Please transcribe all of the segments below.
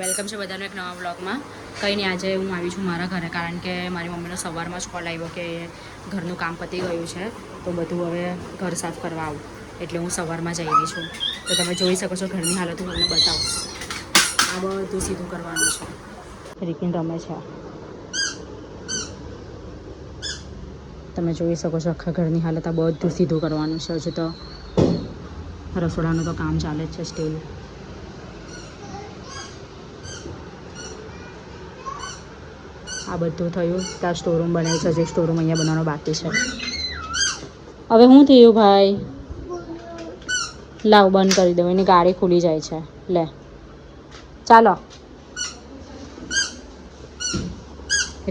Welcome છે બધાનો એક નવા બ્લોગમાં. કંઈ નહીં, આજે હું આવી છું મારા ઘરે, કારણ કે મારી મમ્મીનો સવારમાં જ કોલ આવ્યો કે ઘરનું કામ પતી ગયું છે, તો બધું હવે ઘર સાફ કરવા આવું. એટલે હું સવારમાં જ આવી છું. તો તમે જોઈ શકો છો ઘરની હાલત, હું તમને બતાવું. આ બધું સીધું કરવાનું છે. રીકીન રમે છે. તમે જોઈ શકો છો આખા ઘરની હાલત. આ બધું સીધું કરવાનું છે. હજુ તો રસોડાનું તો કામ ચાલે જ છે સ્ટીલ. આ બધું થયું. ત્યાં સ્ટોરૂમ બનાવ્યું છે, જે સ્ટોરૂમ અહીંયા બનાવવાનો બાકી છે. હવે શું થયું ભાઈ? લાવ બંધ કરી દઉં, એની ગાડી ખુલી જાય છે. લે ચાલો.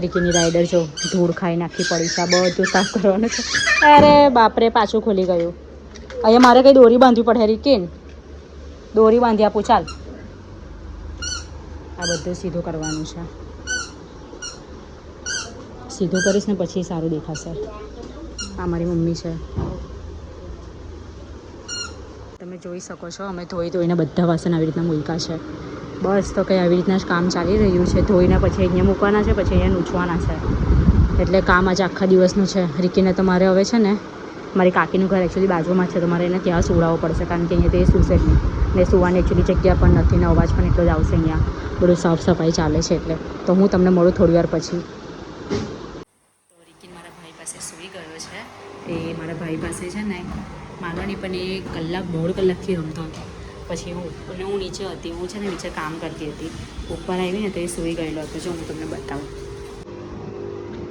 રીકીની રાઈડર જો ધૂળ ખાઈ નાખી પડી છે. આ બધું સાફ કરવાનું છે. અરે બાપરે, પાછું ખુલી ગયું. અહીંયા મારે કંઈ દોરી બાંધવી પડે રીકીન? દોરી બાંધી આપું ચાલ. આ બધું સીધું કરવાનું છે. સીધું કરીશ ને પછી સારું દેખાશે. આ મારી મમ્મી છે. તમે જોઈ શકો છો અમે ધોઈને બધા વાસણ આવી રીતના મૂક્યા છે. બસ તો કંઈ આવી રીતના જ કામ ચાલી રહ્યું છે. ધોઈને પછી અહીંયા મૂકવાના છે, પછી અહીંયા નૂછવાના છે. એટલે કામ આજે આખા દિવસનું છે. રીકીને તો મારે હવે છે ને, મારી કાકીનું ઘર એકચ્યુઅલી બાજુમાં છે, તો મારે એને ત્યાં સુવડાવવો પડશે, કારણ કે અહીંયા તે સૂશે જ નહીં. ને સુવાની એકચ્યુઅલી જગ્યા પણ નથી, ને અવાજ પણ એટલો જ આવશે. અહીંયા બધું સાફ સફાઈ ચાલે છે. એટલે તો હું તમને મળું થોડી વાર પછી. મારા ભાઈ પાસે સૂઈ ગયો છે. એ મારા ભાઈ પાસે છે ને માનવાની પણ એ કલાક દોઢ કલાકથી રમતો હતો. પછી હું નીચે હતી, હું છે ને નીચે કામ કરતી હતી. ઉપર આવીને તો એ સૂઈ ગયેલો હતો. જો હું તમને બતાવું,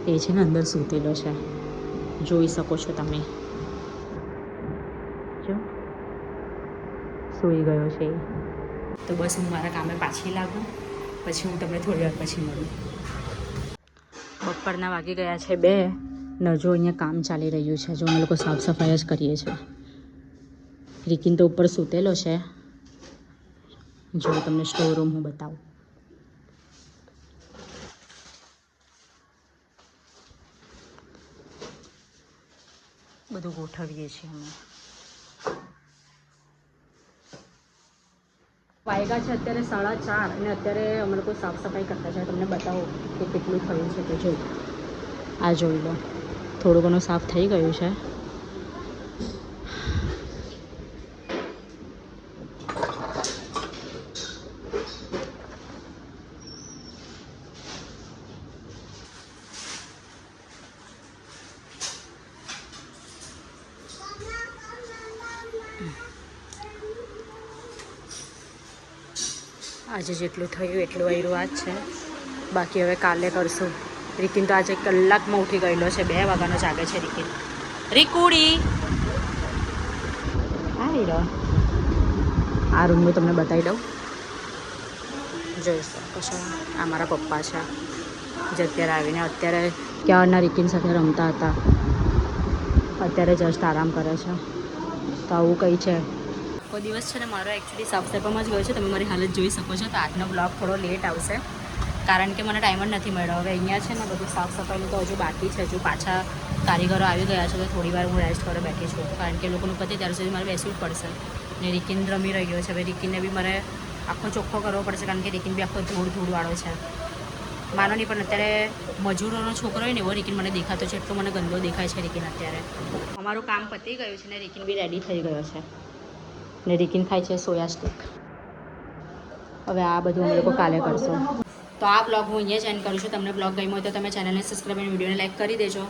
એ છે ને અંદર સૂતેલો છે. જોઈ શકો છો તમે. જો સૂઈ ગયો છે. તો બસ હું મારા કામે પાછી લાગું, પછી હું તમને થોડી વાર પછી મળું. બપોરના વાગી ગયા છે 2 ને જો અહીંયા કામ ચાલી રહ્યું છે. જો અમે લોકો સાફ સફાઈ જ કરીએ છીએ. રીકીન તો ઉપર સૂતેલો છે. જો તમને સ્ટોર રૂમ હું બતાવું. બધું ગોઠવીએ છીએ અમે. વાગ્યા છે અત્યારે 4:30 અને અત્યારે અમે લોકો સાફ સફાઈ કરતા છે. તમને બતાવો કે કેટલું થયું છે. તો જો આ જોઈ લો, થોડું ઘણું સાફ થઈ ગયું છે. આજે જેટલું થયું એટલું આવ્યું આ જ છે. બાકી હવે કાલે કરશું. રીકીન તો આજે કલાકમાં ઉઠી ગયેલો છે. 2 વાગ્યાનો જાગે છે રીકીન. રીકુડી આવી રહ્યો. આ રૂમ હું તમને બતાવી દઉં. જોઈ શકો છો આ મારા પપ્પા છે, જે અત્યારે આવીને અત્યારે ક્યારના રીકીન સાથે રમતા હતા. અત્યારે જસ્ટ આરામ કરે છે. તો આવું કંઈ છે. આખો દિવસ છે ને મારો એકચ્યુઅલી સાફ સફાઈમાં જ ગયો છે. તમે મારી હાલત જોઈ શકો છો. તો આજનો બ્લોગ થોડો લેટ આવશે, કારણ કે મને ટાઈમ જ નથી મળ્યો. હવે અહીંયા છે ને બધું સાફ સફાઈનું તો હજુ બાકી છે. હજુ પાછા કારીગરો આવી ગયા છે, તો થોડી વાર હું રેસ્ટ કરવા બેઠી છું, કારણ કે લોકોનું પતે ત્યાર સુધી મારે બેસવું જ પડશે. ને રીકીન રમી રહ્યો છે. હવે રીકીનને બી મારે આખો ચોખ્ખો કરવો પડશે, કારણ કે રીકીન બી આખો ધૂળવાળો છે. માનો નહીં, પણ અત્યારે મજૂરોનો છોકરો હોય ને એવો રીકીન મને દેખાતો છે. એટલો મને ગંદો દેખાય છે રીકીન અત્યારે. અમારું કામ પતી ગયું છે ને રીકીન બી રેડી થઈ ગયો છે. ને રીકીન ખાય છે સોયા સ્ટીક. હવે આ બધું અમે લોકો કાલે કરશું. તો આ બ્લોગ હું અહીંયા જ એન્ડ કરું છું. તમને બ્લોગ ગમ્યો હોય તો તમે ચેનલને સબસ્ક્રાઈબ અને વિડીયોને લાઈક કરી દેજો.